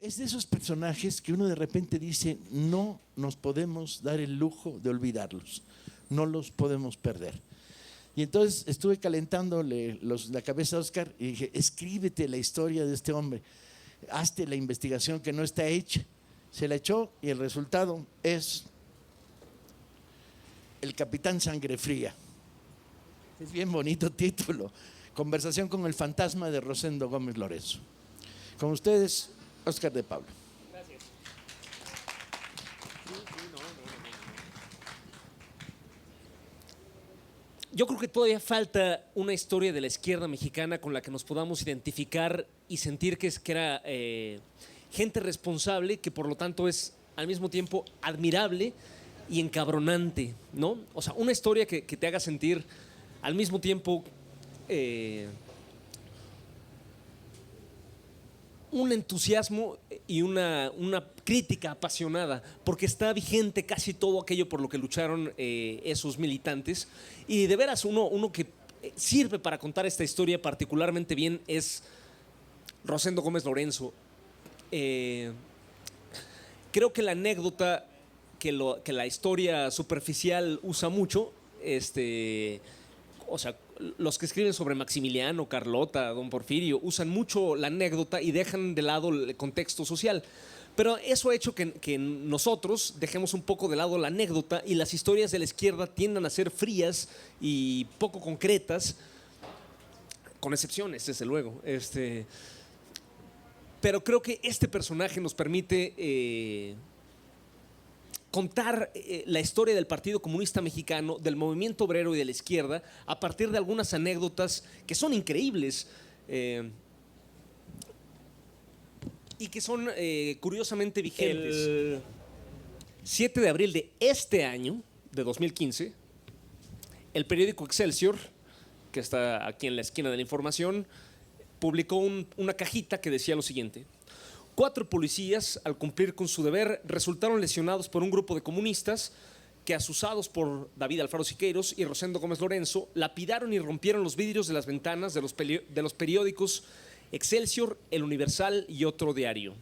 Es de esos personajes que uno de repente dice, no nos podemos dar el lujo de olvidarlos, no los podemos perder. Y entonces estuve calentándole la cabeza a Oscar y dije, escríbete la historia de este hombre, hazte la investigación que no está hecha. Se la echó y el resultado es El Capitán Sangre Fría. Es bien bonito título. Conversación con el fantasma de Rosendo Gómez Lorenzo. Con ustedes, Oscar de Pablo. Gracias. Yo creo que todavía falta una historia de la izquierda mexicana con la que nos podamos identificar y sentir que era gente responsable, que por lo tanto es al mismo tiempo admirable y encabronante, ¿no? O sea, una historia que te haga sentir al mismo tiempo un entusiasmo y una crítica apasionada, porque está vigente casi todo aquello por lo que lucharon esos militantes. Y de veras, uno que sirve para contar esta historia particularmente bien es Rosendo Gómez Lorenzo. Creo que la anécdota que la historia superficial usa mucho, o sea, los que escriben sobre Maximiliano, Carlota, Don Porfirio, usan mucho la anécdota y dejan de lado el contexto social. Pero eso ha hecho que nosotros dejemos un poco de lado la anécdota y las historias de la izquierda tiendan a ser frías y poco concretas, con excepciones, desde luego. Pero creo que este personaje nos permite contar la historia del Partido Comunista Mexicano, del movimiento obrero y de la izquierda a partir de algunas anécdotas que son increíbles y que son curiosamente vigentes. El 7 de abril de este año, de 2015, el periódico Excelsior, que está aquí en la esquina de la información, publicó una cajita que decía lo siguiente: 4 policías, al cumplir con su deber, resultaron lesionados por un grupo de comunistas que, asusados por David Alfaro Siqueiros y Rosendo Gómez Lorenzo, lapidaron y rompieron los vidrios de las ventanas de los periódicos Excelsior, El Universal y otro diario.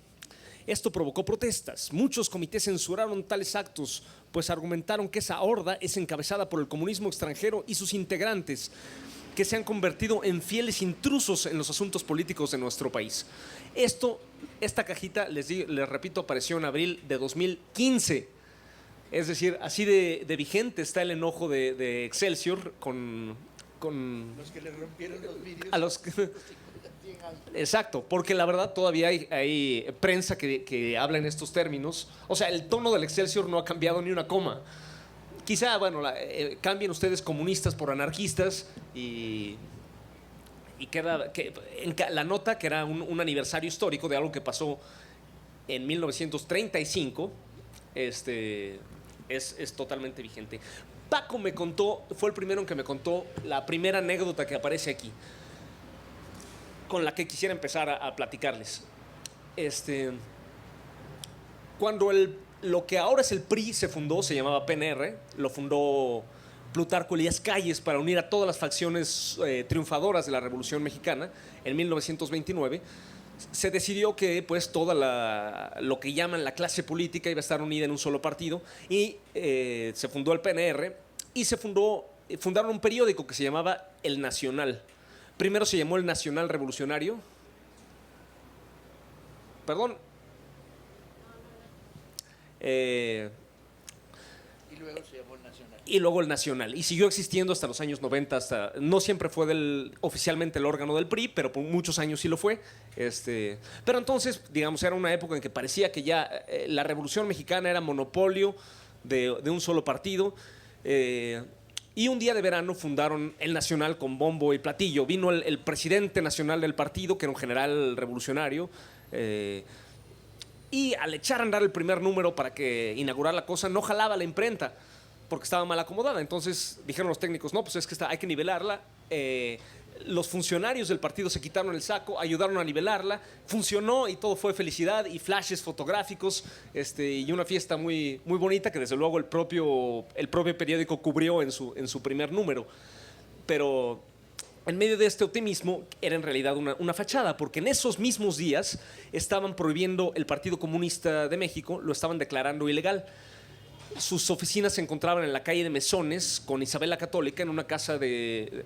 Esto provocó protestas. Muchos comités censuraron tales actos, pues argumentaron que esa horda es encabezada por el comunismo extranjero y sus integrantes, que se han convertido en fieles intrusos en los asuntos políticos de nuestro país. Esta cajita, les repito, apareció en abril de 2015. Es decir, así de vigente está el enojo de Excelsior con los que le rompieron los vidrios. A los que, exacto, porque la verdad todavía hay prensa que habla en estos términos. O sea, el tono del Excelsior no ha cambiado ni una coma. Quizá, bueno, cambien ustedes comunistas por anarquistas y queda la nota, que era un aniversario histórico de algo que pasó en 1935, es totalmente vigente. Paco me contó, fue el primero en que me contó la primera anécdota que aparece aquí, con la que quisiera empezar a platicarles. Cuando lo que ahora es el PRI se fundó, se llamaba PNR, lo fundó Plutarco Elías Calles para unir a todas las facciones triunfadoras de la Revolución Mexicana en 1929. Se decidió que pues toda lo que llaman la clase política iba a estar unida en un solo partido y se fundó el PNR y fundaron un periódico que se llamaba El Nacional. Primero se llamó El Nacional Revolucionario. Perdón. Y luego se llamó El Nacional. Y luego El Nacional. Y siguió existiendo hasta los años 90. No siempre fue oficialmente el órgano del PRI, pero por muchos años sí lo fue. Pero entonces, digamos, era una época en que parecía que ya la Revolución Mexicana era monopolio de un solo partido. Y un día de verano fundaron El Nacional con bombo y platillo. Vino el presidente nacional del partido, que era un general revolucionario. Y al echar a andar el primer número para que inaugurar la cosa, no jalaba la imprenta porque estaba mal acomodada. Entonces dijeron los técnicos, no, pues es que hay que nivelarla. Los funcionarios del partido se quitaron el saco, ayudaron a nivelarla, funcionó y todo fue felicidad y flashes fotográficos y una fiesta muy, muy bonita que desde luego el propio periódico cubrió en su primer número. Pero en medio de este optimismo, era en realidad una fachada, porque en esos mismos días estaban prohibiendo el Partido Comunista de México, lo estaban declarando ilegal. Sus oficinas se encontraban en la calle de Mesones con Isabel la Católica, en una casa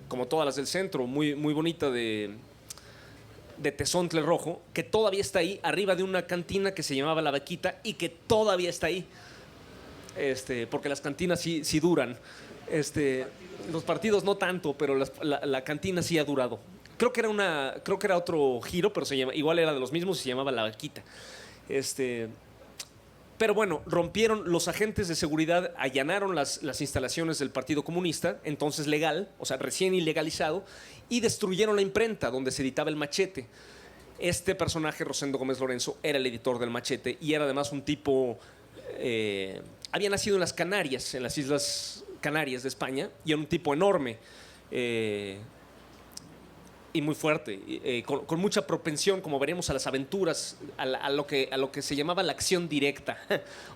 como todas las del centro, muy, muy bonita de tezontle rojo, que todavía está ahí, arriba de una cantina que se llamaba La Vaquita y que todavía está ahí. Porque las cantinas sí duran. Los partidos no tanto, pero la cantina sí ha durado. Creo que era otro giro, pero igual era de los mismos y se llamaba La Vaquita. Pero bueno, rompieron, los agentes de seguridad allanaron las instalaciones del Partido Comunista, entonces legal, o sea, recién ilegalizado, y destruyeron la imprenta donde se editaba El Machete. Este personaje, Rosendo Gómez Lorenzo, era el editor del Machete y era además un tipo... había nacido en las Canarias, en las Islas Canarias de España, y era un tipo enorme y muy fuerte, con mucha propensión, como veremos, a las aventuras, a lo que se llamaba la acción directa.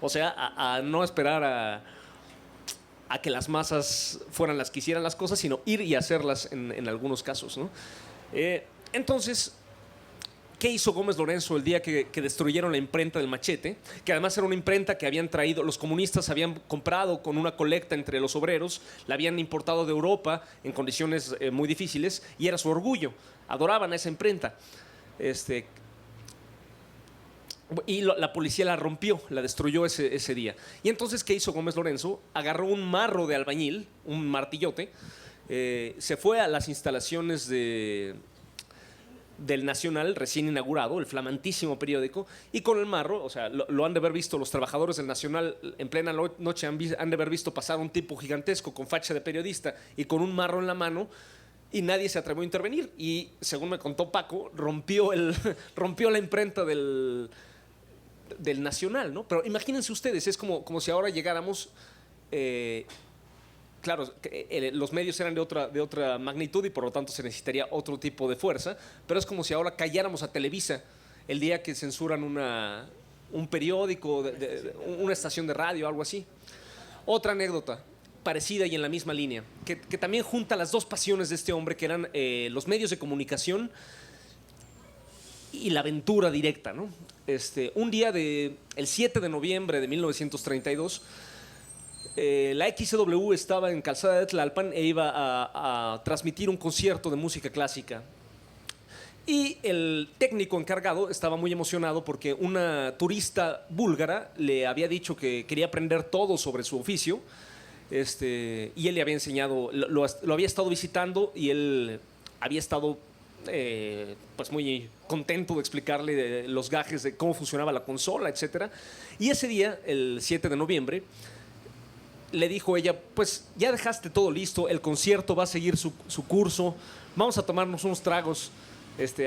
O sea, a no esperar a que las masas fueran las que hicieran las cosas, sino ir y hacerlas en algunos casos, ¿no? Entonces, ¿qué hizo Gómez Lorenzo el día que destruyeron la imprenta del Machete? Que además era una imprenta que habían traído, los comunistas habían comprado con una colecta entre los obreros, la habían importado de Europa en condiciones muy difíciles y era su orgullo. Adoraban a esa imprenta. Y la policía la rompió, la destruyó ese día. Y entonces, ¿qué hizo Gómez Lorenzo? Agarró un marro de albañil, un martillote, se fue a las instalaciones del Nacional, recién inaugurado, el flamantísimo periódico, y con el marro, o sea, lo han de haber visto los trabajadores del Nacional en plena noche, han de haber visto pasar un tipo gigantesco con facha de periodista y con un marro en la mano, y nadie se atrevió a intervenir. Y según me contó Paco, rompió la imprenta del Nacional, ¿no? Pero imagínense ustedes, es como si ahora llegáramos... Claro, los medios eran de otra magnitud y por lo tanto se necesitaría otro tipo de fuerza, pero es como si ahora calláramos a Televisa el día que censuran un periódico, una estación de radio, algo así. Otra anécdota parecida y en la misma línea, que también junta las dos pasiones de este hombre, que eran los medios de comunicación y la aventura directa, ¿no? Un día el 7 de noviembre de 1932, la XW estaba en Calzada de Tlalpan e iba a transmitir un concierto de música clásica. Y el técnico encargado estaba muy emocionado porque una turista búlgara le había dicho que quería aprender todo sobre su oficio. Y él le había enseñado, lo había estado visitando y él había estado pues muy contento de explicarle los gajes de cómo funcionaba la consola, etc. Y ese día, el 7 de noviembre, le dijo ella, pues ya dejaste todo listo, el concierto va a seguir su curso, vamos a tomarnos unos tragos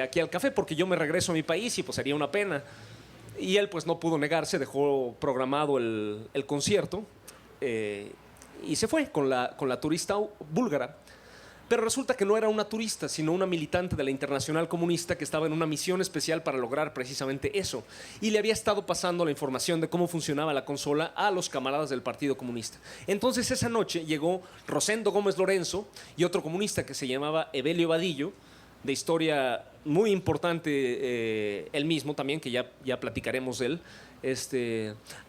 aquí al café porque yo me regreso a mi país y pues sería una pena. Y él pues no pudo negarse, dejó programado el concierto y se fue con la turista búlgara. Pero resulta que no era una turista, sino una militante de la Internacional Comunista que estaba en una misión especial para lograr precisamente eso. Y le había estado pasando la información de cómo funcionaba la consola a los camaradas del Partido Comunista. Entonces esa noche llegó Rosendo Gómez Lorenzo y otro comunista que se llamaba Evelio Vadillo, de historia muy importante él mismo también, que ya platicaremos de él.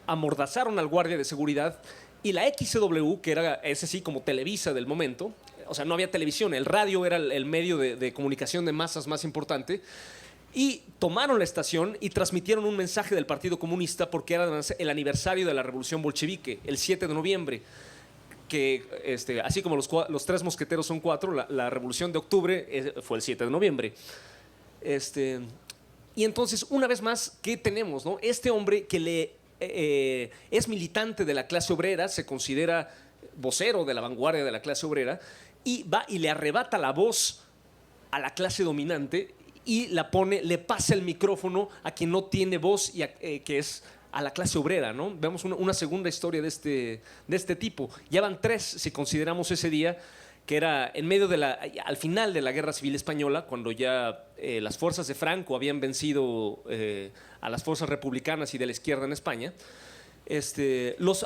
Amordazaron al guardia de seguridad y la XW, que era ese sí como Televisa del momento, o sea, no había televisión, el radio era el medio de comunicación de masas más importante, y tomaron la estación y transmitieron un mensaje del Partido Comunista porque era el aniversario de la Revolución Bolchevique, el 7 de noviembre, que así como los tres mosqueteros son 4, la Revolución de Octubre fue el 7 de noviembre. Y entonces, una vez más, ¿qué tenemos, no? Este hombre que es militante de la clase obrera, se considera vocero de la vanguardia de la clase obrera, y va y le arrebata la voz a la clase dominante y le pasa el micrófono a quien no tiene voz, que es a la clase obrera, ¿no? Vemos una segunda historia de este tipo. Ya van 3 si consideramos ese día, que era en medio al final de la Guerra Civil Española, cuando ya las fuerzas de Franco habían vencido a las fuerzas republicanas y de la izquierda en España.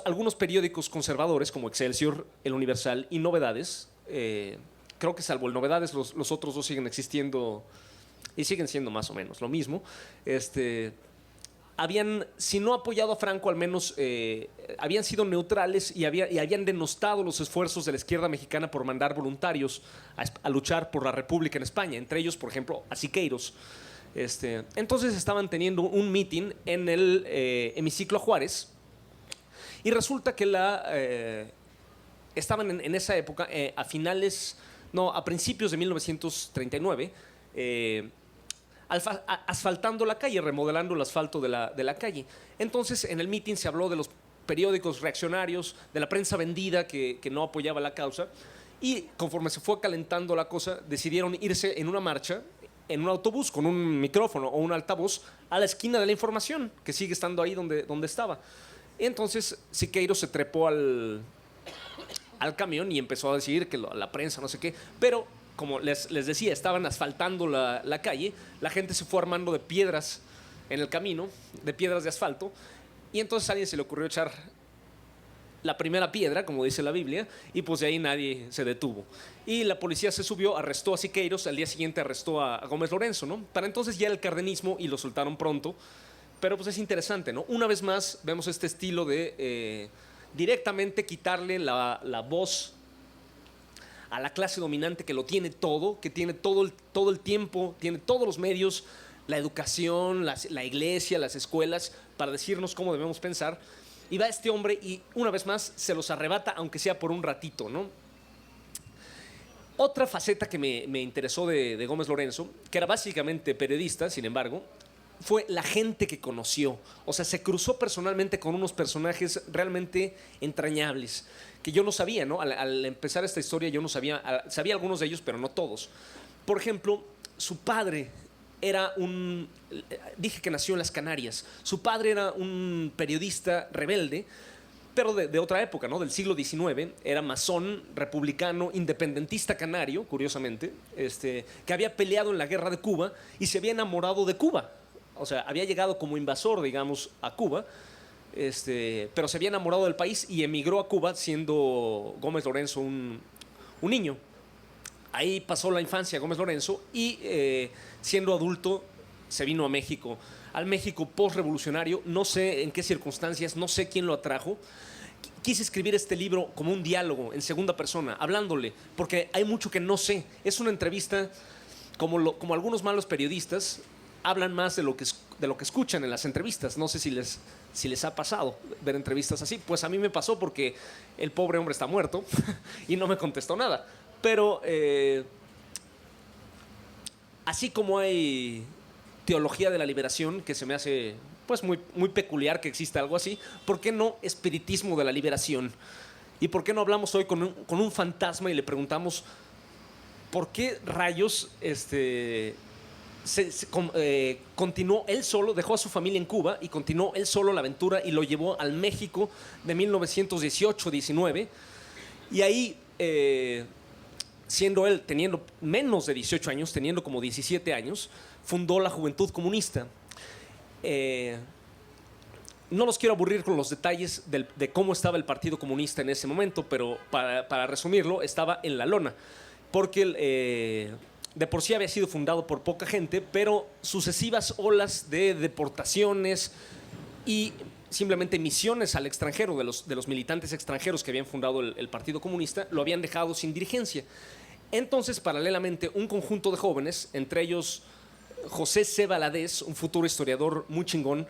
Algunos periódicos conservadores como Excelsior, El Universal y Novedades creo que salvo el Novedades, los otros dos siguen existiendo y siguen siendo más o menos lo mismo. Habían, si no apoyado a Franco, al menos habían sido neutrales y habían denostado los esfuerzos de la izquierda mexicana por mandar voluntarios a luchar por la República en España, entre ellos, por ejemplo, a Siqueiros. Entonces estaban teniendo un meeting en el hemiciclo Juárez y resulta que estaban en esa época, a principios de 1939, asfaltando la calle, remodelando el asfalto de la calle. Entonces, en el mitin se habló de los periódicos reaccionarios, de la prensa vendida que no apoyaba la causa, y conforme se fue calentando la cosa, decidieron irse en una marcha, en un autobús con un micrófono o un altavoz, a la esquina de la Información, que sigue estando ahí donde estaba. Entonces, Siqueiros se trepó al camión y empezó a decir que la prensa, no sé qué, pero como les decía, estaban asfaltando la calle, la gente se fue armando de piedras en el camino, de piedras de asfalto, y entonces a alguien se le ocurrió echar la primera piedra, como dice la Biblia, y pues de ahí nadie se detuvo. Y la policía se subió, arrestó a Siqueiros, al día siguiente arrestó a Gómez Lorenzo, ¿no? Para entonces ya era el cardenismo y lo soltaron pronto, pero pues es interesante, ¿no? Una vez más vemos este estilo de directamente quitarle la voz a la clase dominante que lo tiene todo, que tiene todo el tiempo, tiene todos los medios, la educación, la iglesia, las escuelas, para decirnos cómo debemos pensar. Y va este hombre y una vez más se los arrebata, aunque sea por un ratito, ¿no? Otra faceta que me interesó de Gómez Lorenzo, que era básicamente periodista, sin embargo, fue la gente que conoció. O sea, se cruzó personalmente con unos personajes realmente entrañables, que yo no sabía, ¿no? Al empezar esta historia yo no sabía algunos de ellos, pero no todos. Por ejemplo, su padre dije que nació en las Canarias. Su padre era un periodista rebelde, pero de otra época, ¿no? Del siglo XIX. Era masón, republicano, independentista canario, curiosamente, que había peleado en la guerra de Cuba y se había enamorado de Cuba. O sea, había llegado como invasor, digamos, a Cuba, pero se había enamorado del país y emigró a Cuba siendo Gómez Lorenzo un niño. Ahí pasó la infancia Gómez Lorenzo y siendo adulto se vino a México, al México postrevolucionario. No sé en qué circunstancias, no sé quién lo atrajo. Quise escribir este libro como un diálogo en segunda persona, hablándole, porque hay mucho que no sé. Es una entrevista como algunos malos periodistas hablan más de lo que escuchan en las entrevistas. No sé si les ha pasado ver entrevistas así. Pues a mí me pasó porque el pobre hombre está muerto y no me contestó nada. Pero así como hay teología de la liberación, que se me hace pues muy, muy peculiar que exista algo así, ¿por qué no espiritismo de la liberación? ¿Y por qué no hablamos hoy con un fantasma y le preguntamos por qué rayos continuó él solo, dejó a su familia en Cuba y continuó él solo la aventura y lo llevó al México de 1918-19? Y ahí, siendo él, teniendo menos de 18 años, teniendo como 17 años, fundó la Juventud Comunista. No los quiero aburrir con los detalles de cómo estaba el Partido Comunista en ese momento, pero para resumirlo, estaba en la lona, porque de por sí había sido fundado por poca gente, pero sucesivas olas de deportaciones y simplemente misiones al extranjero de los militantes extranjeros que habían fundado el Partido Comunista lo habían dejado sin dirigencia. Entonces, paralelamente, un conjunto de jóvenes, entre ellos José C. Valadez, un futuro historiador muy chingón,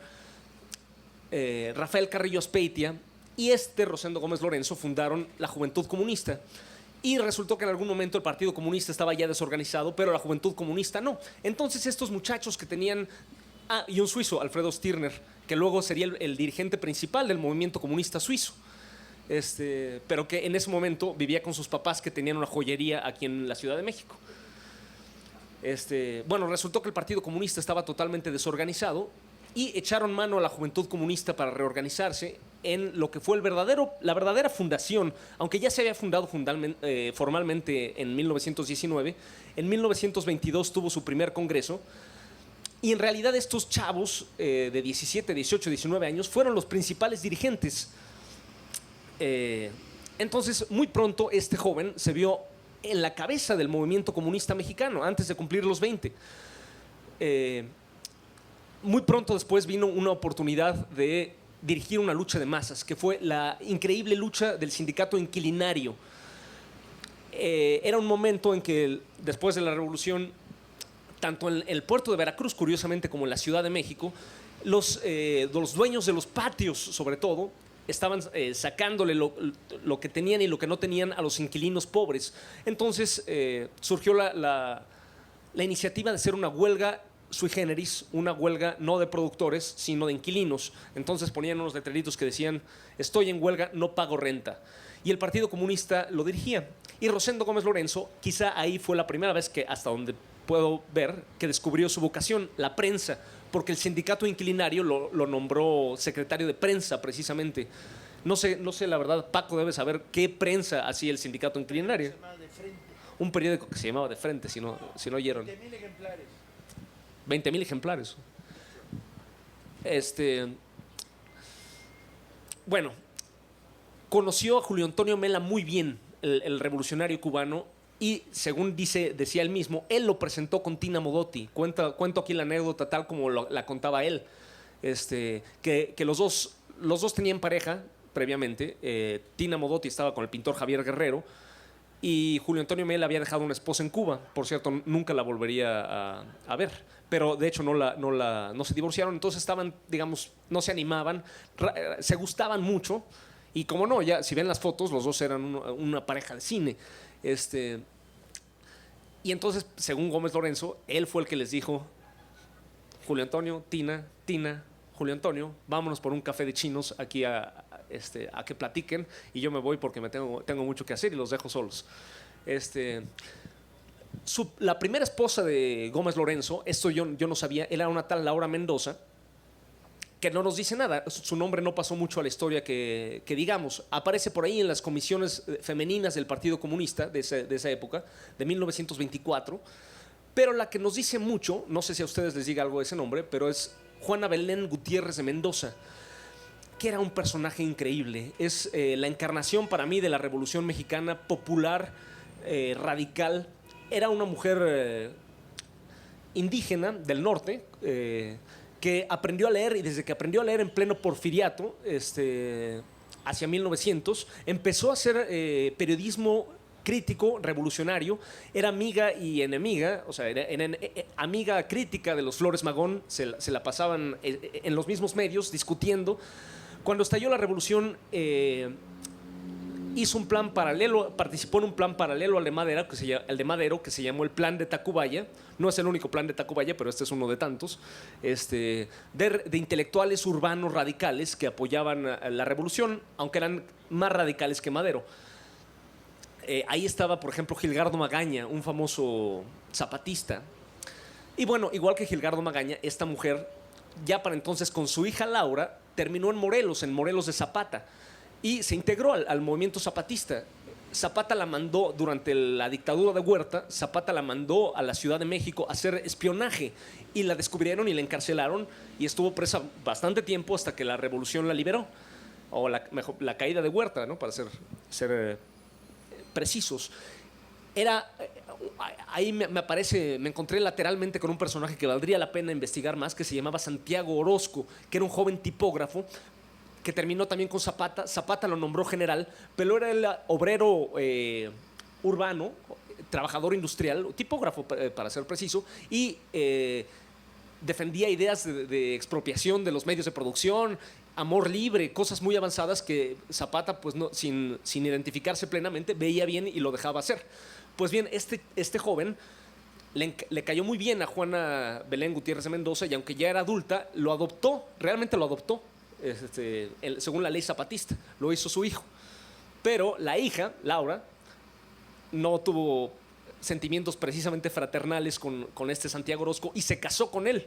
Rafael Carrillo Azpeitia y Rosendo Gómez Lorenzo fundaron la Juventud Comunista. Y resultó que en algún momento el Partido Comunista estaba ya desorganizado, pero la Juventud Comunista no. Entonces estos muchachos que tenían... y un suizo, Alfredo Stirner, que luego sería el dirigente principal del movimiento comunista suizo. Pero que en ese momento vivía con sus papás que tenían una joyería aquí en la Ciudad de México. Bueno, resultó que el Partido Comunista estaba totalmente desorganizado y echaron mano a la Juventud Comunista para reorganizarse en lo que fue la verdadera fundación, aunque ya se había fundado formalmente en 1919. En 1922 tuvo su primer congreso y en realidad estos chavos de 17, 18, 19 años fueron los principales dirigentes. Entonces, muy pronto este joven se vio en la cabeza del movimiento comunista mexicano antes de cumplir los 20. Muy pronto después vino una oportunidad de dirigir una lucha de masas, que fue la increíble lucha del sindicato inquilinario. Era un momento en que después de la revolución, tanto en el puerto de Veracruz, curiosamente, como en la Ciudad de México, los dueños de los patios, sobre todo, estaban sacándole lo que tenían y lo que no tenían a los inquilinos pobres. Entonces surgió la iniciativa de hacer una huelga sui generis, una huelga no de productores, sino de inquilinos. Entonces ponían unos letreritos que decían: estoy en huelga, no pago renta. Y el Partido Comunista lo dirigía. Y Rosendo Gómez Lorenzo, quizá ahí fue la primera vez que, hasta donde puedo ver, que descubrió su vocación, la prensa, porque el sindicato inquilinario lo nombró secretario de prensa, precisamente. No sé, la verdad, Paco debe saber qué prensa hacía el sindicato inquilinario. Se llamaba De Frente. Un periódico que se llamaba De Frente, si no oyeron. 20.000 ejemplares. 20.000 ejemplares. Bueno, conoció a Julio Antonio Mela muy bien, el revolucionario cubano, y según decía él mismo, él lo presentó con Tina Modotti. Cuento aquí la anécdota tal como la contaba él, que los dos tenían pareja previamente. Tina Modotti estaba con el pintor Javier Guerrero, y Julio Antonio Mela había dejado una esposa en Cuba. Por cierto, nunca la volvería a ver. Pero de hecho no se divorciaron. Entonces estaban, digamos, no se animaban, se gustaban mucho. Y como no, ya si ven las fotos, los dos eran una pareja de cine. Y entonces, según Gómez Lorenzo, él fue el que les dijo: Julio Antonio, Tina, Julio Antonio, vámonos por un café de chinos aquí a que platiquen, y yo me voy porque tengo mucho que hacer y los dejo solos. La primera esposa de Gómez Lorenzo, esto yo no sabía, era una tal Laura Mendoza, que no nos dice nada. Su nombre no pasó mucho a la historia que digamos. Aparece por ahí en las comisiones femeninas del Partido Comunista de esa época, de 1924. Pero la que nos dice mucho, no sé si a ustedes les diga algo de ese nombre, pero es Juana Belén Gutiérrez de Mendoza, que era un personaje increíble. Es la encarnación para mí de la Revolución Mexicana, popular, radical. Era una mujer indígena del norte, que aprendió a leer, y desde que aprendió a leer en pleno porfiriato, hacia 1900, empezó a hacer periodismo crítico, revolucionario. Era amiga y enemiga, o sea, era amiga crítica de los Flores Magón, se la pasaban en los mismos medios discutiendo. Cuando estalló la revolución, hizo un plan paralelo, participó en un plan paralelo al de Madero, que se llamó el Plan de Tacubaya. No es el único plan de Tacubaya, pero este es uno de tantos, de intelectuales urbanos radicales que apoyaban la revolución, aunque eran más radicales que Madero. Ahí estaba, por ejemplo, Gilgardo Magaña, un famoso zapatista. Y bueno, igual que Gilgardo Magaña, esta mujer, ya para entonces con su hija Laura, terminó en Morelos de Zapata, y se integró al movimiento zapatista. Zapata la mandó, durante la dictadura de Huerta, Zapata la mandó a la Ciudad de México a hacer espionaje, y la descubrieron y la encarcelaron, y estuvo presa bastante tiempo hasta que la revolución la liberó, o la caída de Huerta, ¿no? Para ser precisos. Ahí me encontré lateralmente con un personaje que valdría la pena investigar más, que se llamaba Santiago Orozco, que era un joven tipógrafo que terminó también con Zapata. Zapata lo nombró general, pero era el obrero urbano, trabajador industrial, tipógrafo para ser preciso, y defendía ideas de expropiación de los medios de producción, amor libre, cosas muy avanzadas que Zapata, pues no, sin identificarse plenamente, veía bien y lo dejaba hacer. Pues bien, este joven le cayó muy bien a Juana Belén Gutiérrez de Mendoza, y aunque ya era adulta, lo adoptó, realmente lo adoptó, según la ley zapatista, lo hizo su hijo. Pero la hija, Laura, no tuvo sentimientos precisamente fraternales con este Santiago Orozco, y se casó con él.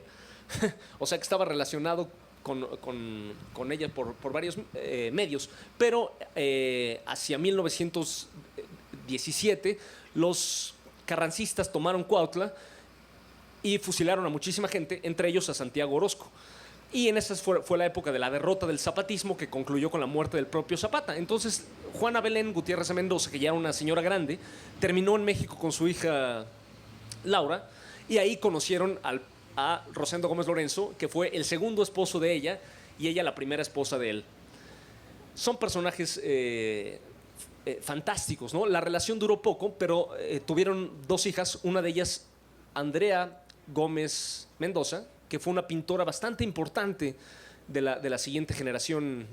O sea que estaba relacionado con ella por varios medios. Pero hacia 1917 los carrancistas tomaron Cuautla y fusilaron a muchísima gente, entre ellos a Santiago Orozco. Y en esa fue la época de la derrota del zapatismo, que concluyó con la muerte del propio Zapata. Entonces, Juana Belén Gutiérrez de Mendoza, que ya era una señora grande, terminó en México con su hija Laura, y ahí conocieron a Rosendo Gómez Lorenzo, que fue el segundo esposo de ella y ella la primera esposa de él. Son personajes fantásticos, ¿no? La relación duró poco, pero tuvieron 2 hijas, una de ellas, Andrea Gómez Mendoza, que fue una pintora bastante importante de la siguiente generación.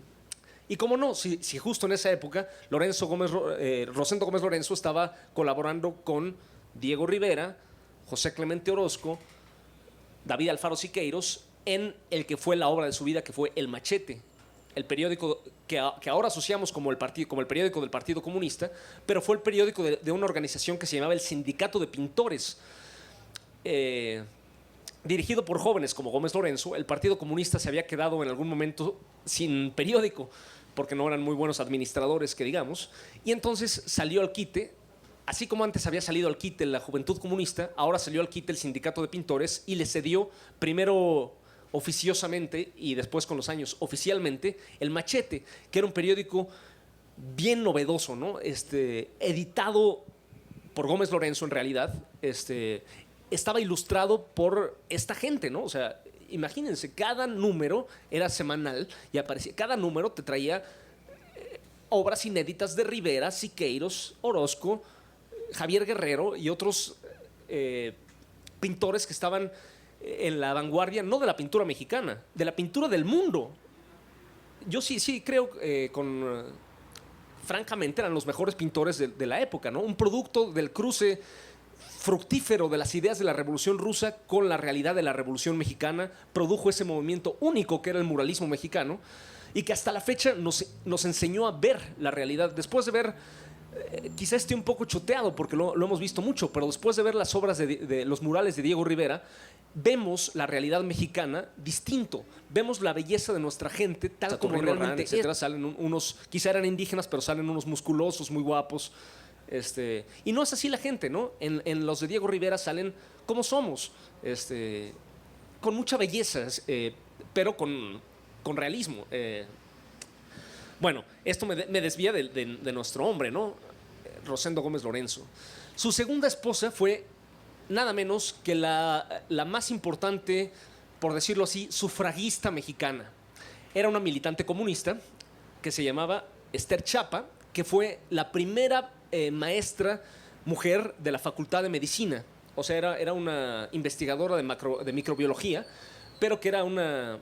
Y cómo no, si justo en esa época Rosendo Gómez Lorenzo estaba colaborando con Diego Rivera, José Clemente Orozco, David Alfaro Siqueiros, en el que fue la obra de su vida, que fue El Machete, el periódico que ahora asociamos como el periódico del Partido Comunista, pero fue el periódico de una organización que se llamaba el Sindicato de Pintores. Dirigido por jóvenes como Gómez Lorenzo, el Partido Comunista se había quedado en algún momento sin periódico, porque no eran muy buenos administradores, que digamos, y entonces salió al quite. Así como antes había salido al quite la Juventud Comunista, ahora salió al quite el Sindicato de Pintores y le cedió, primero oficiosamente y después con los años oficialmente, El Machete, que era un periódico bien novedoso, ¿no? Editado por Gómez Lorenzo en realidad, estaba ilustrado por esta gente, ¿no? O sea, imagínense, cada número era semanal y aparecía, cada número te traía obras inéditas de Rivera, Siqueiros, Orozco, Javier Guerrero y otros pintores que estaban en la vanguardia, no de la pintura mexicana, de la pintura del mundo. Yo sí creo francamente eran los mejores pintores de la época, ¿no? Un producto del cruce fructífero de las ideas de la Revolución Rusa con la realidad de la Revolución Mexicana, produjo ese movimiento único que era el muralismo mexicano y que hasta la fecha nos enseñó a ver la realidad. Después de ver, quizá esté un poco choteado porque lo hemos visto mucho, pero después de ver las obras de los murales de Diego Rivera, vemos la realidad mexicana distinto, vemos la belleza de nuestra gente tal como realmente es. Salen unos, quizá eran indígenas, pero salen unos musculosos, muy guapos. Y no es así la gente, ¿no? En los de Diego Rivera salen como somos, con mucha belleza, pero con realismo. Bueno, esto me desvía de nuestro hombre, ¿no? Rosendo Gómez Lorenzo. Su segunda esposa fue nada menos que la más importante, por decirlo así, sufragista mexicana. Era una militante comunista que se llamaba Esther Chapa, que fue la primera maestra mujer de la Facultad de Medicina. O sea, era una investigadora de microbiología, pero que era una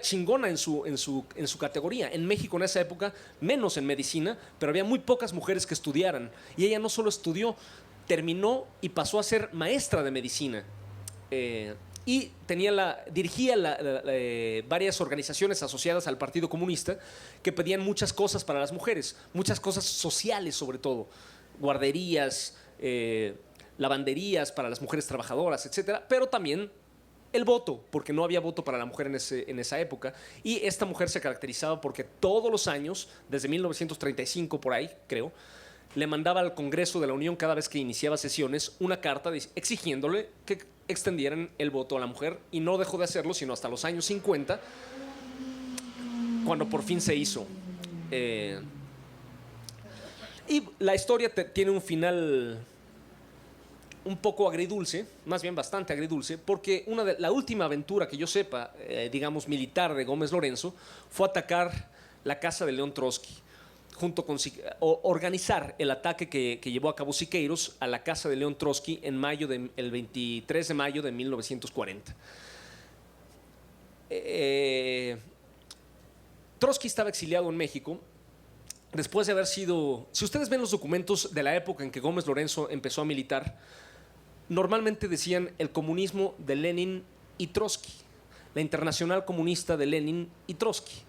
chingona en su categoría. En México en esa época, menos en medicina, pero había muy pocas mujeres que estudiaran. Y ella no solo estudió, terminó y pasó a ser maestra de medicina. Y dirigía varias organizaciones asociadas al Partido Comunista que pedían muchas cosas para las mujeres, muchas cosas sociales sobre todo, guarderías, lavanderías para las mujeres trabajadoras, etcétera, pero también el voto, porque no había voto para la mujer en esa época. Y esta mujer se caracterizaba porque todos los años, desde 1935 por ahí, creo, le mandaba al Congreso de la Unión cada vez que iniciaba sesiones una carta exigiéndole que extendieran el voto a la mujer, y no dejó de hacerlo sino hasta los años 50, cuando por fin se hizo. Y la historia tiene un final un poco agridulce, más bien bastante agridulce, porque la última aventura que yo sepa, digamos militar, de Gómez Lorenzo fue atacar la casa de León Trotsky, organizar el ataque que llevó a cabo Siqueiros a la casa de León Trotsky el 23 de mayo de 1940. Trotsky estaba exiliado en México después de haber sido... Si ustedes ven los documentos de la época en que Gómez Lorenzo empezó a militar, normalmente decían el comunismo de Lenin y Trotsky, la Internacional Comunista de Lenin y Trotsky.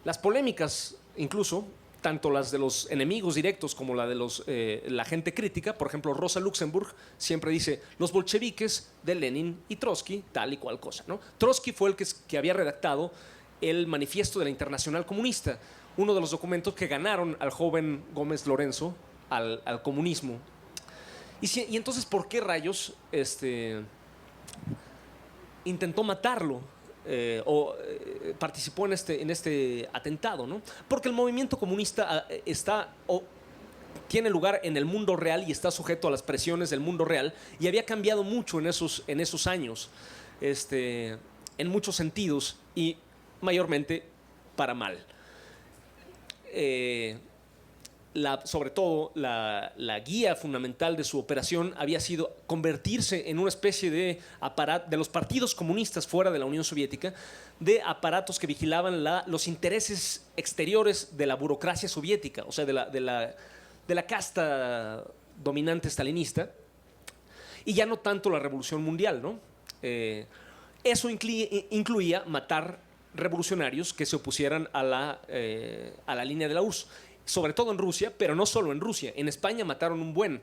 Las polémicas, incluso, tanto las de los enemigos directos como la de la gente crítica, por ejemplo, Rosa Luxemburg siempre dice los bolcheviques de Lenin y Trotsky, tal y cual cosa, ¿no? Trotsky fue el que había redactado el manifiesto de la Internacional Comunista, uno de los documentos que ganaron al joven Gómez Lorenzo al comunismo. Y entonces, ¿por qué rayos intentó matarlo? participó en este atentado, ¿no? Porque el movimiento comunista tiene lugar en el mundo real y está sujeto a las presiones del mundo real, y había cambiado mucho en esos años, en muchos sentidos, y mayormente para mal. Sobre todo, la guía fundamental de su operación había sido convertirse en una especie de aparato de los partidos comunistas fuera de la Unión Soviética, de aparatos que vigilaban los intereses exteriores de la burocracia soviética, o sea, de la casta dominante stalinista, y ya no tanto la revolución mundial, ¿no? Eso incluía matar revolucionarios que se opusieran a la línea de la URSS, sobre todo en Rusia, pero no solo en Rusia. En España mataron un buen,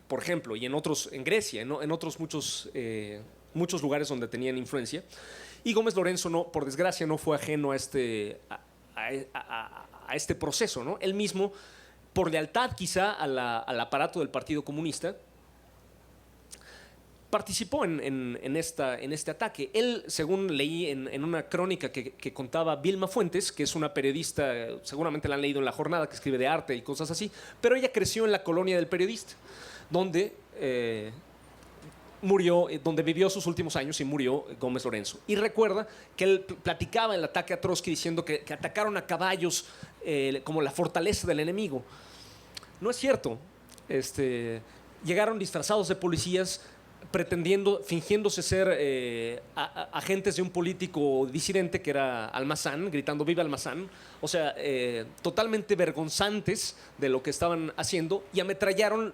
por ejemplo, y en Grecia, ¿no? En otros muchos lugares donde tenían influencia. Y Gómez Lorenzo, por desgracia, no fue ajeno a este proceso, ¿no? Él mismo, por lealtad quizá al aparato del Partido Comunista, participó en este ataque. Él, según leí en una crónica que contaba Vilma Fuentes, que es una periodista, seguramente la han leído en La Jornada, que escribe de arte y cosas así, pero ella creció en la colonia del Periodista, donde donde vivió sus últimos años y murió Gómez Lorenzo. Y recuerda que él platicaba el ataque a Trotsky diciendo que atacaron a caballos como la fortaleza del enemigo. No es cierto. Llegaron disfrazados de policías, fingiéndose ser agentes de un político disidente que era Almazán, gritando ¡Viva Almazán! O sea, totalmente vergonzantes de lo que estaban haciendo, y ametrallaron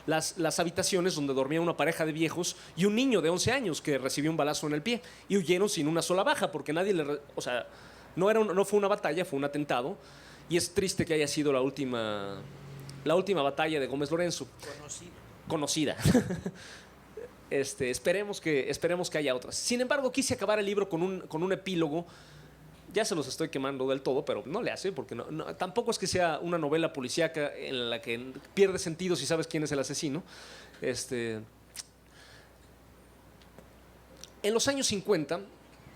las habitaciones donde dormía una pareja de viejos y un niño de 11 años que recibió un balazo en el pie, y huyeron sin una sola baja porque nadie o sea, no fue una batalla, fue un atentado, y es triste que haya sido la última batalla de Gómez Lorenzo. Conocida. Esperemos que haya otras. Sin embargo, quise acabar el libro con un epílogo. Ya se los estoy quemando del todo, pero no le hace, porque tampoco es que sea una novela policíaca en la que pierde sentido si sabes quién es el asesino. En los años 50,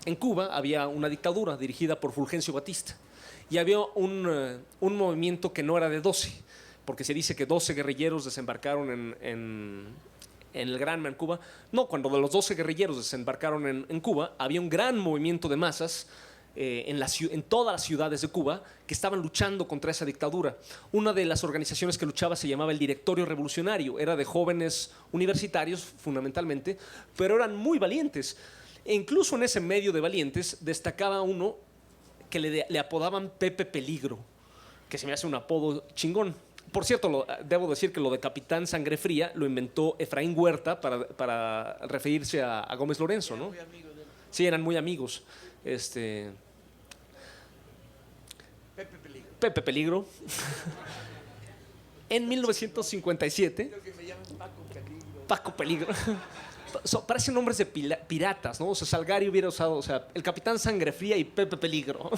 en Cuba había una dictadura dirigida por Fulgencio Batista, y había un movimiento que no era de 12, porque se dice que 12 guerrilleros desembarcaron en el Granma, en Cuba. No, cuando los 12 guerrilleros desembarcaron en Cuba, había un gran movimiento de masas en todas las ciudades de Cuba que estaban luchando contra esa dictadura. Una de las organizaciones que luchaba se llamaba el Directorio Revolucionario. Era de jóvenes universitarios, fundamentalmente, pero eran muy valientes. E incluso en ese medio de valientes destacaba uno que le apodaban Pepe Peligro, que se me hace un apodo chingón. Por cierto, debo decir que lo de Capitán Sangre Fría lo inventó Efraín Huerta para referirse a Gómez Lorenzo, ¿no? Sí, eran muy amigos. Pepe Peligro. En 1957. Paco Peligro. Parecen nombres de piratas, ¿no? O sea, Salgari hubiera usado, o sea, el Capitán Sangre Fría y Pepe Peligro.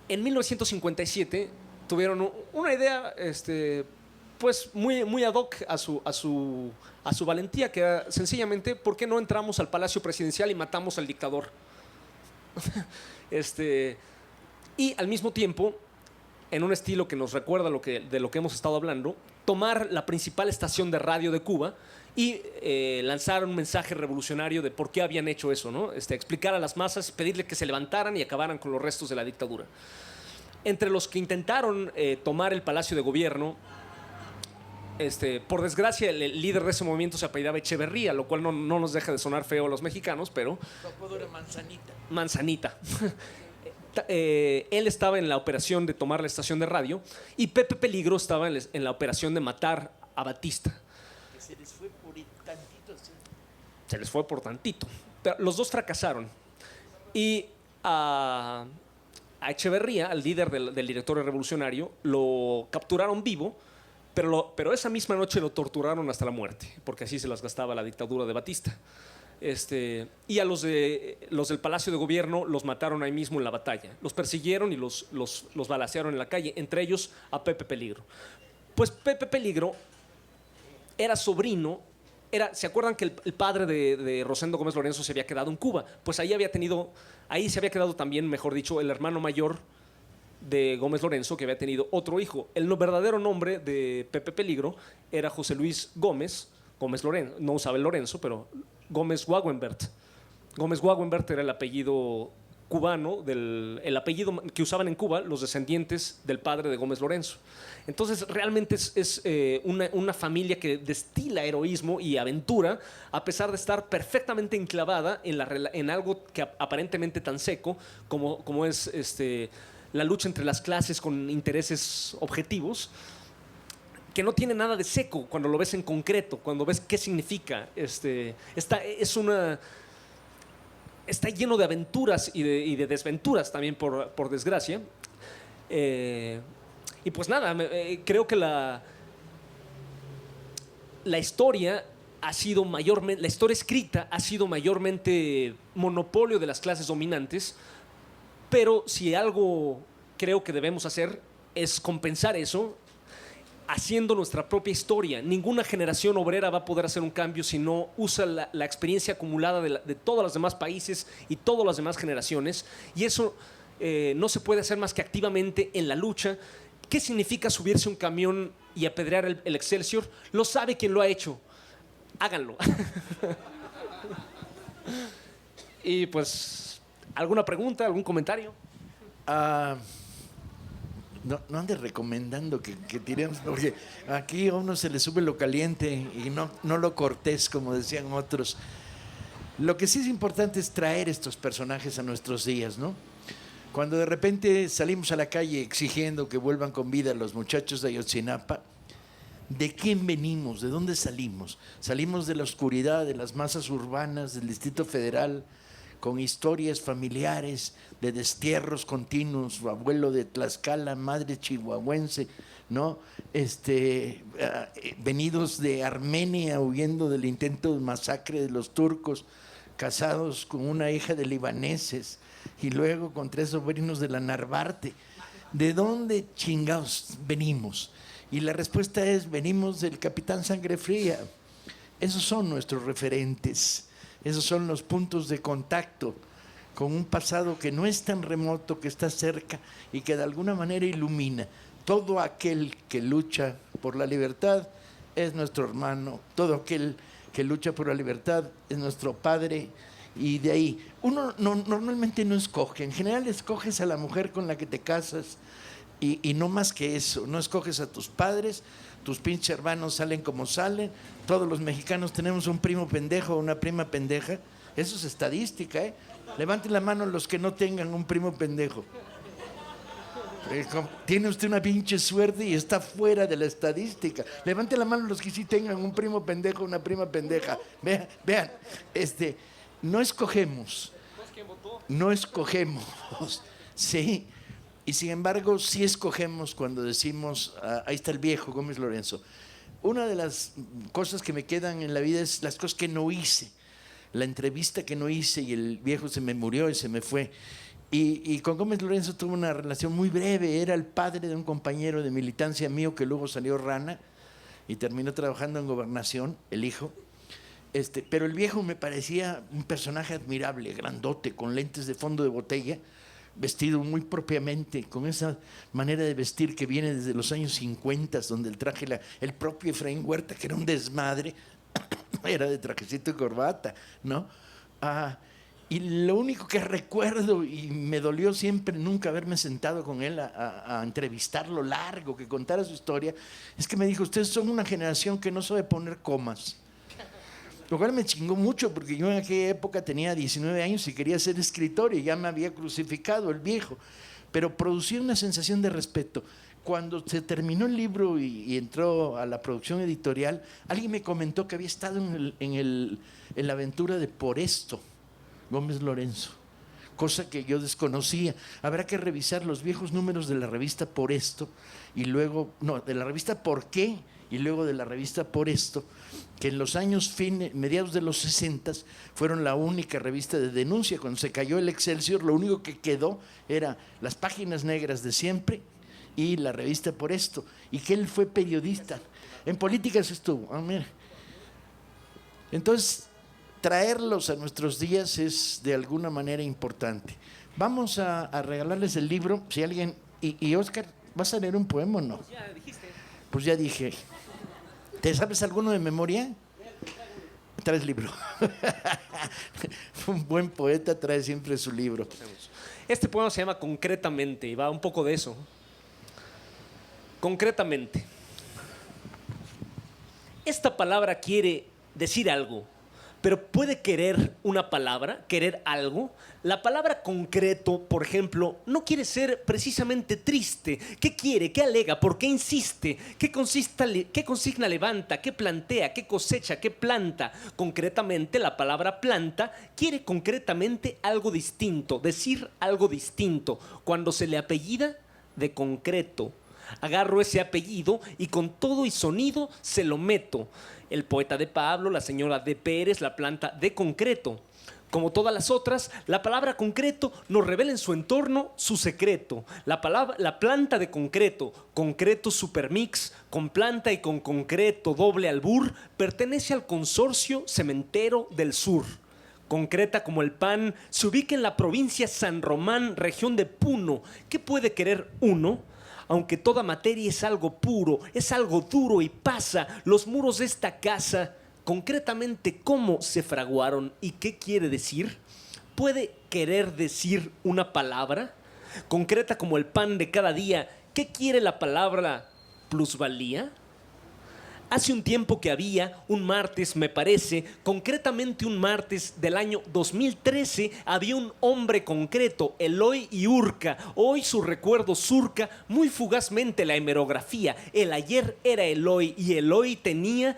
En 1957 tuvieron una idea, pues muy ad hoc a su valentía, que era sencillamente: ¿por qué no entramos al Palacio Presidencial y matamos al dictador? Y al mismo tiempo, en un estilo que nos recuerda de lo que hemos estado hablando, tomar la principal estación de radio de Cuba y lanzar un mensaje revolucionario de por qué habían hecho eso, ¿no? Explicar a las masas, pedirle que se levantaran y acabaran con los restos de la dictadura. Entre los que intentaron tomar el Palacio de Gobierno, por desgracia, el líder de ese movimiento se apellidaba Echeverría, lo cual no nos deja de sonar feo a los mexicanos, pero... Su apodo era Manzanita. Manzanita. Él estaba en la operación de tomar la estación de radio, y Pepe Peligro estaba en la operación de matar a Batista. Que se les fue por tantito. ¿Sí? Se les fue por tantito. Pero los dos fracasaron. Y a Echeverría, al líder del directorio revolucionario, lo capturaron vivo, pero esa misma noche lo torturaron hasta la muerte, porque así se las gastaba la dictadura de Batista. Y a los del Palacio de Gobierno los mataron ahí mismo en la batalla. Los persiguieron y los balacearon en la calle, entre ellos a Pepe Peligro. Pues Pepe Peligro era sobrino ¿se acuerdan que el padre de Rosendo Gómez Lorenzo se había quedado en Cuba? Pues ahí se había quedado también, mejor dicho, el hermano mayor de Gómez Lorenzo, que había tenido otro hijo. El verdadero nombre de Pepe Peligro era José Luis Gómez Lorenzo, no usaba el Lorenzo, pero Gómez Wagenbert. Gómez Wagenbert era el apellido cubano, el apellido que usaban en Cuba los descendientes del padre de Gómez Lorenzo. Entonces realmente es una familia que destila heroísmo y aventura, a pesar de estar perfectamente enclavada en algo que aparentemente tan seco como es la lucha entre las clases con intereses objetivos, que no tiene nada de seco cuando lo ves en concreto, cuando ves qué significa. Está lleno de aventuras y de desventuras también, por desgracia. Y pues nada, creo que la historia la historia escrita ha sido mayormente monopolio de las clases dominantes, pero si algo creo que debemos hacer es compensar eso haciendo nuestra propia historia. Ninguna generación obrera va a poder hacer un cambio si no usa la experiencia acumulada de todos los demás países y todas las demás generaciones, y eso no se puede hacer más que activamente en la lucha. ¿Qué significa subirse a un camión y apedrear el Excelsior? Lo sabe quien lo ha hecho. Háganlo. Y pues, ¿alguna pregunta, algún comentario? No andes recomendando que tiremos, porque aquí a uno se le sube lo caliente y no lo cortés, como decían otros. Lo que sí es importante es traer estos personajes a nuestros días, ¿no? Cuando de repente salimos a la calle exigiendo que vuelvan con vida los muchachos de Ayotzinapa, ¿de quién venimos? ¿De dónde salimos? Salimos de la oscuridad, de las masas urbanas, del Distrito Federal, con historias familiares de destierros continuos, abuelo de Tlaxcala, madre chihuahuense, ¿no? Venidos de Armenia, huyendo del intento de masacre de los turcos, casados con una hija de libaneses y luego con 3 sobrinos de la Narvarte. ¿De dónde chingados venimos? Y la respuesta es: venimos del Capitán Sangre Fría. Esos son nuestros referentes. Esos son los puntos de contacto con un pasado que no es tan remoto, que está cerca y que de alguna manera ilumina. Todo aquel que lucha por la libertad es nuestro hermano, todo aquel que lucha por la libertad es nuestro padre. Y de ahí, uno normalmente no escoge, en general escoges a la mujer con la que te casas y no más que eso, no escoges a tus padres. Tus pinches hermanos salen como salen. Todos los mexicanos tenemos un primo pendejo o una prima pendeja. Eso es estadística, ¿eh? Levanten la mano los que no tengan un primo pendejo. Tiene usted una pinche suerte y está fuera de la estadística. Levanten la mano los que sí tengan un primo pendejo o una prima pendeja. Vean, no escogemos. No escogemos. Sí. Y sin embargo, sí escogemos cuando decimos, ahí está el viejo Gómez Lorenzo. Una de las cosas que me quedan en la vida es las cosas que no hice. La entrevista que no hice y el viejo se me murió y se me fue. Y con Gómez Lorenzo tuve una relación muy breve. Era el padre de un compañero de militancia mío que luego salió rana y terminó trabajando en Gobernación, el hijo. Pero el viejo me parecía un personaje admirable, grandote, con lentes de fondo de botella, vestido muy propiamente, con esa manera de vestir que viene desde los años 50, donde el traje, el propio Efraín Huerta, que era un desmadre, era de trajecito y corbata, ¿no? Y lo único que recuerdo, y me dolió siempre nunca haberme sentado con él a entrevistarlo largo, que contara su historia, es que me dijo: ustedes son una generación que no sabe poner comas. Lo cual me chingó mucho, porque yo en aquella época tenía 19 años y quería ser escritor y ya me había crucificado el viejo. Pero producía una sensación de respeto. Cuando se terminó el libro y entró a la producción editorial, alguien me comentó que había estado en la aventura de Por Esto, Gómez Lorenzo, cosa que yo desconocía. Habrá que revisar los viejos números de la revista Por Esto y luego, no, de la revista Por Qué y luego de la revista Por Esto, que en los años mediados de los 60 fueron la única revista de denuncia. Cuando se cayó el Excelsior, lo único que quedó era las páginas negras de siempre y la revista Por Esto, y que él fue periodista. En políticas estuvo. Mira. Entonces, traerlos a nuestros días es de alguna manera importante. Vamos a regalarles el libro. Si alguien... Y Oscar, ¿vas a leer un poema o no? Pues ya dijiste. Pues ya dije. ¿Te sabes alguno de memoria? Traes libro. Un buen poeta trae siempre su libro. Este poema se llama Concretamente y va un poco de eso. Concretamente. Esta palabra quiere decir algo, pero puede querer una palabra, querer algo. La palabra concreto, por ejemplo, no quiere ser precisamente triste. ¿Qué quiere? ¿Qué alega? ¿Por qué insiste? ¿Qué consigna levanta? ¿Qué plantea? ¿Qué cosecha? ¿Qué planta? Concretamente, la palabra planta quiere concretamente algo distinto, decir algo distinto. Cuando se le apellida de concreto, agarro ese apellido y con todo y sonido se lo meto. El poeta de Pablo, la señora de Pérez, la planta de concreto. Como todas las otras, la palabra concreto nos revela en su entorno su secreto. La planta de concreto, concreto supermix, con planta y con concreto doble albur, pertenece al consorcio cementero del sur. Concreta como el pan, se ubica en la provincia San Román, región de Puno. ¿Qué puede querer uno? Aunque toda materia es algo puro, es algo duro y pasa, los muros de esta casa, concretamente cómo se fraguaron y qué quiere decir. ¿Puede querer decir una palabra? Concreta como el pan de cada día, ¿qué quiere la palabra plusvalía? Hace un tiempo que había, un martes me parece, concretamente un martes del año 2013, había un hombre concreto, Eloy Iurka. Hoy su recuerdo surca muy fugazmente la hemerografía. El ayer era Eloy y Eloy tenía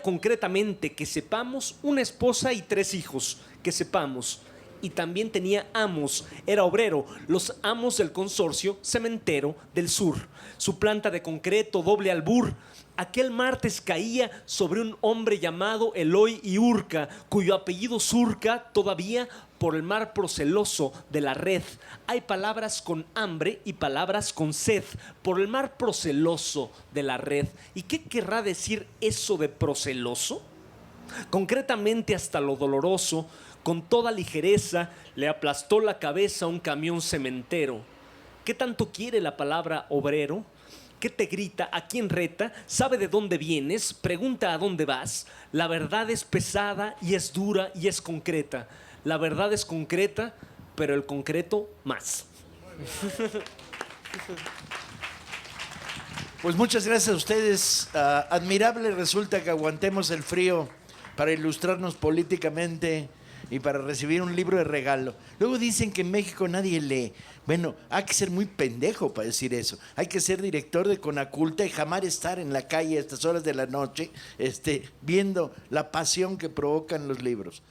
concretamente, que sepamos, una esposa y 3 hijos, que sepamos. Y también tenía amos, era obrero, los amos del consorcio cementero del sur. Su planta de concreto doble albur. Aquel martes caía sobre un hombre llamado Eloy Iurka, cuyo apellido surca todavía por el mar proceloso de la red. Hay palabras con hambre y palabras con sed, por el mar proceloso de la red. ¿Y qué querrá decir eso de proceloso? Concretamente hasta lo doloroso, con toda ligereza, le aplastó la cabeza a un camión cementero. ¿Qué tanto quiere la palabra obrero? ¿Qué te grita? ¿A quién reta? ¿Sabe de dónde vienes? Pregunta a dónde vas. La verdad es pesada y es dura y es concreta. La verdad es concreta, pero el concreto más. Pues muchas gracias a ustedes. Admirable resulta que aguantemos el frío para ilustrarnos políticamente y para recibir un libro de regalo. Luego dicen que en México nadie lee. Bueno, hay que ser muy pendejo para decir eso. Hay que ser director de Conaculta y jamás estar en la calle a estas horas de la noche viendo la pasión que provocan los libros.